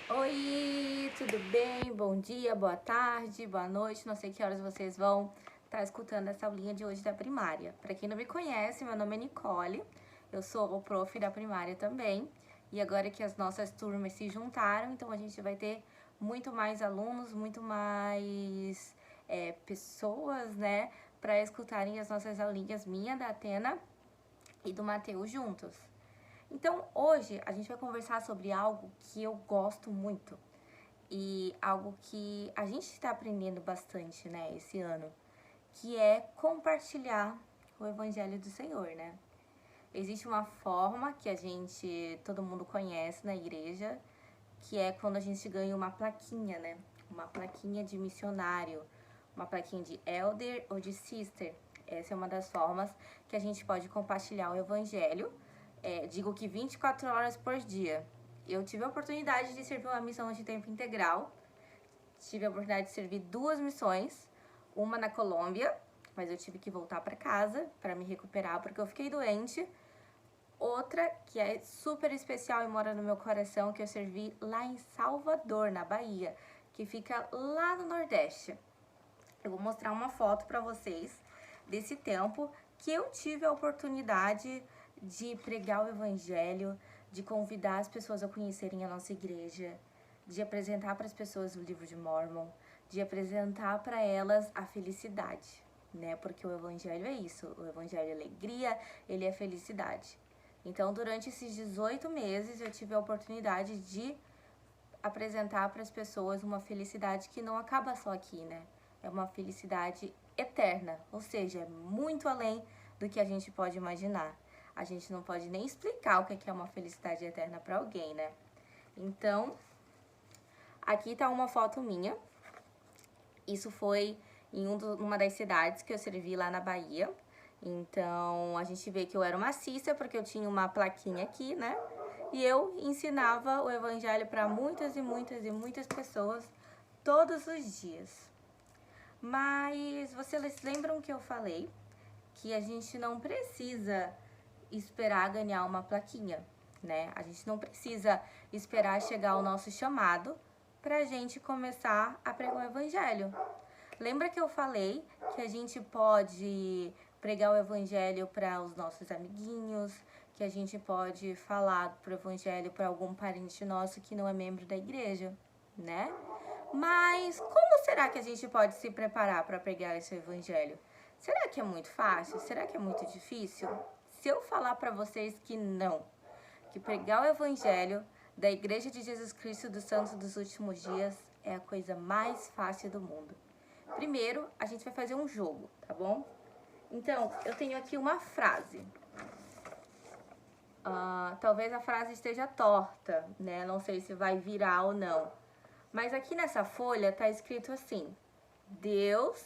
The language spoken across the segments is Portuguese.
Oi, tudo bem? Bom dia, boa tarde, boa noite. Não sei que horas vocês vão estar escutando essa aulinha de hoje da primária. Para quem não me conhece, meu nome é Nicole. Eu sou o prof da primária também. E agora que as nossas turmas se juntaram, então a gente vai ter muito mais alunos, muito mais pessoas, né, para escutarem as nossas aulinhas, minha, da Atena e do Matheus juntos. Então, hoje a gente vai conversar sobre algo que eu gosto muito e algo que a gente está aprendendo bastante, né, esse ano, que é compartilhar o Evangelho do Senhor, né? Existe uma forma que todo mundo conhece na igreja, que é quando a gente ganha uma plaquinha, né? Uma plaquinha de missionário, uma plaquinha de elder ou de sister. Essa é uma das formas que a gente pode compartilhar o Evangelho. Digo que 24 horas por dia. Eu tive a oportunidade de servir uma missão de tempo integral. Tive a oportunidade de servir 2 missões. Uma na Colômbia, mas eu tive que voltar para casa para me recuperar porque eu fiquei doente. Outra que é super especial e mora no meu coração, que eu servi lá em Salvador, na Bahia, que fica lá no Nordeste. Eu vou mostrar uma foto para vocês desse tempo que eu tive a oportunidade de pregar o Evangelho, de convidar as pessoas a conhecerem a nossa igreja, de apresentar para as pessoas o livro de Mórmon, de apresentar para elas a felicidade, né? Porque o Evangelho é isso, o Evangelho é alegria, ele é felicidade. Então, durante esses 18 meses, eu tive a oportunidade de apresentar para as pessoas uma felicidade que não acaba só aqui, né? É uma felicidade eterna, ou seja, é muito além do que a gente pode imaginar. A gente não pode nem explicar o que é uma felicidade eterna para alguém, né? Então, aqui tá uma foto minha. Isso foi em uma das cidades que eu servi lá na Bahia. Então, a gente vê que eu era uma cissa, porque eu tinha uma plaquinha aqui, né? E eu ensinava o evangelho para muitas e muitas e muitas pessoas todos os dias. Mas vocês lembram que eu falei que a gente não precisa esperar ganhar uma plaquinha, né? A gente não precisa esperar chegar o nosso chamado pra gente começar a pregar o evangelho. Lembra que eu falei que a gente pode pregar o evangelho para os nossos amiguinhos, que a gente pode falar pro evangelho para algum parente nosso que não é membro da igreja, né? Mas como será que a gente pode se preparar para pregar esse evangelho? Será que é muito fácil? Será que é muito difícil? Se eu falar para vocês que não, que pregar o evangelho da Igreja de Jesus Cristo dos Santos dos Últimos Dias é a coisa mais fácil do mundo. Primeiro, a gente vai fazer um jogo, tá bom? Então, eu tenho aqui uma frase. Talvez a frase esteja torta, né? Não sei se vai virar ou não. Mas aqui nessa folha tá escrito assim: Deus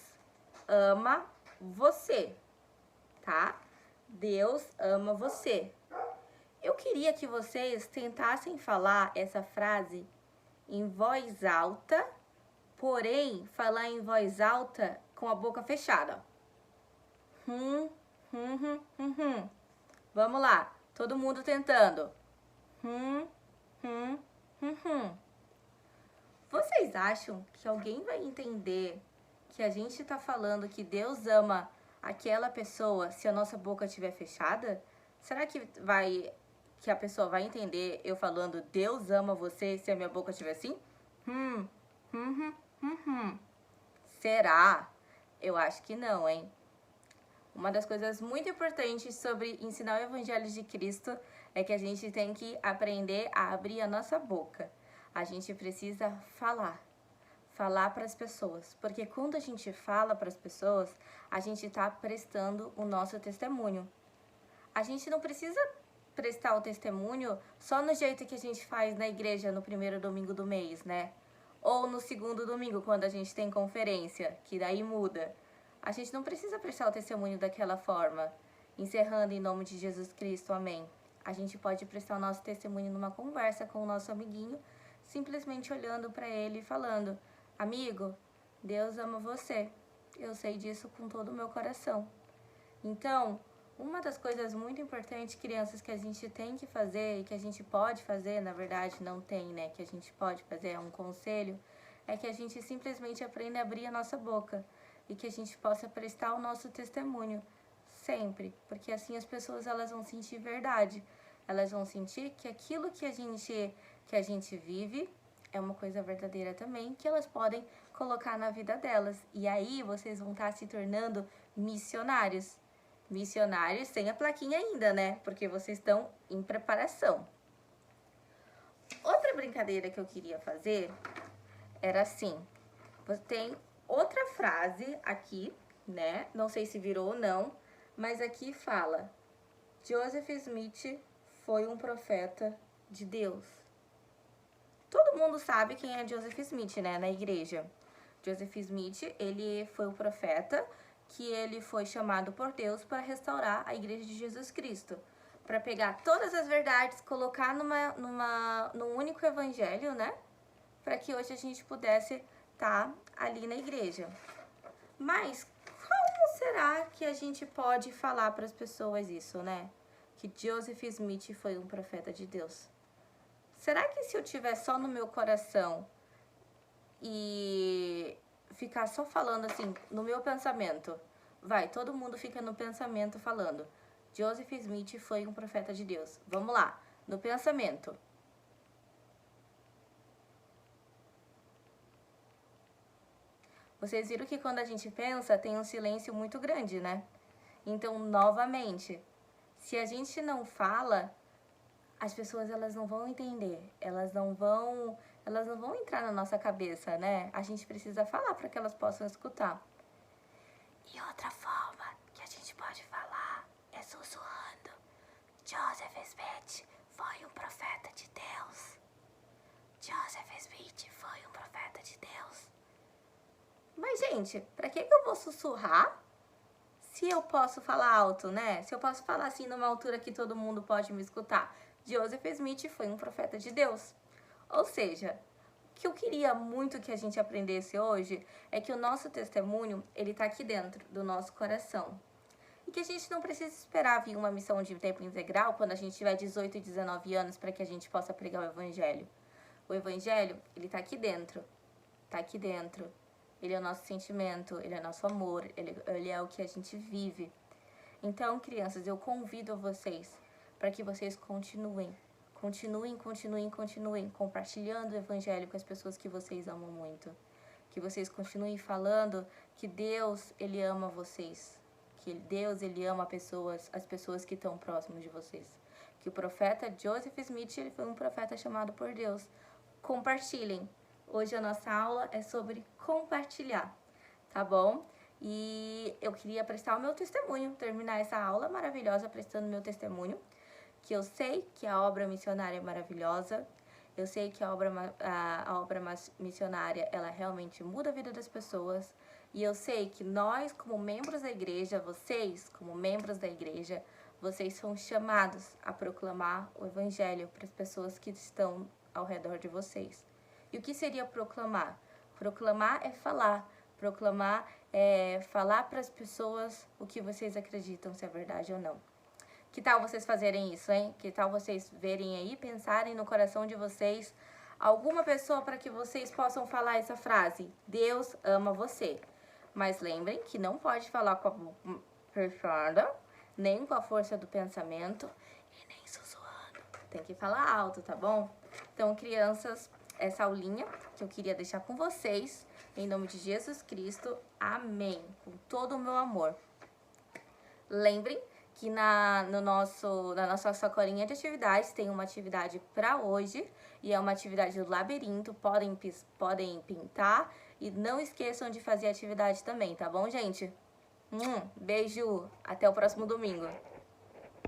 ama você, tá? Deus ama você. Eu queria que vocês tentassem falar essa frase em voz alta, porém falar em voz alta com a boca fechada. Vamos lá, todo mundo tentando. Vocês acham que alguém vai entender que a gente tá falando que Deus ama aquela pessoa se a nossa boca estiver fechada? Será que a pessoa vai entender eu falando Deus ama você se a minha boca estiver assim? Será? Eu acho que não, hein? Uma das coisas muito importantes sobre ensinar o Evangelho de Cristo é que a gente tem que aprender a abrir a nossa boca. A gente precisa falar para as pessoas, porque quando a gente fala para as pessoas, a gente está prestando o nosso testemunho. A gente não precisa prestar o testemunho só no jeito que a gente faz na igreja no primeiro domingo do mês, né? Ou no segundo domingo, quando a gente tem conferência, que daí muda. A gente não precisa prestar o testemunho daquela forma, encerrando em nome de Jesus Cristo, amém. A gente pode prestar o nosso testemunho numa conversa com o nosso amiguinho, simplesmente olhando para ele e falando: amigo, Deus ama você. Eu sei disso com todo o meu coração. Então, Uma das coisas muito importantes, crianças, que a gente tem que fazer e que a gente pode fazer, na verdade não tem, né, que a gente pode fazer, é um conselho, é que a gente simplesmente aprenda a abrir a nossa boca e que a gente possa prestar o nosso testemunho sempre, porque assim as pessoas elas vão sentir verdade, elas vão sentir que aquilo que a gente vive é uma coisa verdadeira também, que elas podem colocar na vida delas. E aí vocês vão estar se tornando missionários. Missionários sem a plaquinha ainda, né? Porque vocês estão em preparação. Outra brincadeira que eu queria fazer era assim. Tem outra frase aqui, né? Não sei se virou ou não, mas aqui fala: Joseph Smith foi um profeta de Deus. Todo mundo sabe quem é Joseph Smith, né? Na igreja. Joseph Smith, ele foi um profeta que ele foi chamado por Deus para restaurar a igreja de Jesus Cristo. Para pegar todas as verdades, colocar num único evangelho, né? Para que hoje a gente pudesse estar ali na igreja. Mas como será que a gente pode falar para as pessoas isso, né? Que Joseph Smith foi um profeta de Deus. Será que se eu tiver só no meu coração e ficar só falando assim, no meu pensamento, todo mundo fica no pensamento falando, Joseph Smith foi um profeta de Deus. Vamos lá, no pensamento. Vocês viram que quando a gente pensa, tem um silêncio muito grande, né? Então, novamente, se a gente não fala, as pessoas elas não vão entender, elas não vão entrar na nossa cabeça, né? A gente precisa falar para que elas possam escutar. E outra forma que a gente pode falar é sussurrando. Joseph Smith foi um profeta de Deus. Joseph Smith foi um profeta de Deus. Mas, gente, para que eu vou sussurrar se eu posso falar alto, né? Se eu posso falar assim numa altura que todo mundo pode me escutar. Joseph Smith foi um profeta de Deus. Ou seja, o que eu queria muito que a gente aprendesse hoje é que o nosso testemunho, ele tá aqui dentro do nosso coração. E que a gente não precisa esperar vir uma missão de tempo integral quando a gente tiver 18 e 19 anos para que a gente possa pregar o evangelho. O evangelho, ele tá aqui dentro. Tá aqui dentro. Ele é o nosso sentimento, ele é o nosso amor, ele é o que a gente vive. Então, crianças, eu convido vocês para que vocês continuem compartilhando o evangelho com as pessoas que vocês amam muito. Que vocês continuem falando que Deus, ele ama vocês. Que Deus, ele ama as pessoas que estão próximas de vocês. Que o profeta Joseph Smith, ele foi um profeta chamado por Deus. Compartilhem. Hoje a nossa aula é sobre compartilhar, tá bom? E eu queria prestar o meu testemunho, terminar essa aula maravilhosa prestando meu testemunho, que eu sei que a obra missionária é maravilhosa, eu sei que a obra missionária, ela realmente muda a vida das pessoas, e eu sei que nós, como membros da igreja, vocês, como membros da igreja, vocês são chamados a proclamar o evangelho para as pessoas que estão ao redor de vocês. E o que seria proclamar? Proclamar é falar. Proclamar é falar para as pessoas o que vocês acreditam, se é verdade ou não. Que tal vocês fazerem isso, hein? Que tal vocês verem aí, pensarem no coração de vocês alguma pessoa para que vocês possam falar essa frase: Deus ama você. Mas lembrem que não pode falar com a boca fechada, nem com a força do pensamento e nem sussurrando. Tem que falar alto, tá bom? Então, crianças, essa aulinha que eu queria deixar com vocês, em nome de Jesus Cristo, amém, com todo o meu amor. Lembrem que na nossa sacolinha de atividades tem uma atividade para hoje, e é uma atividade do labirinto, podem pintar, e não esqueçam de fazer atividade também, tá bom, gente? Beijo, até o próximo domingo.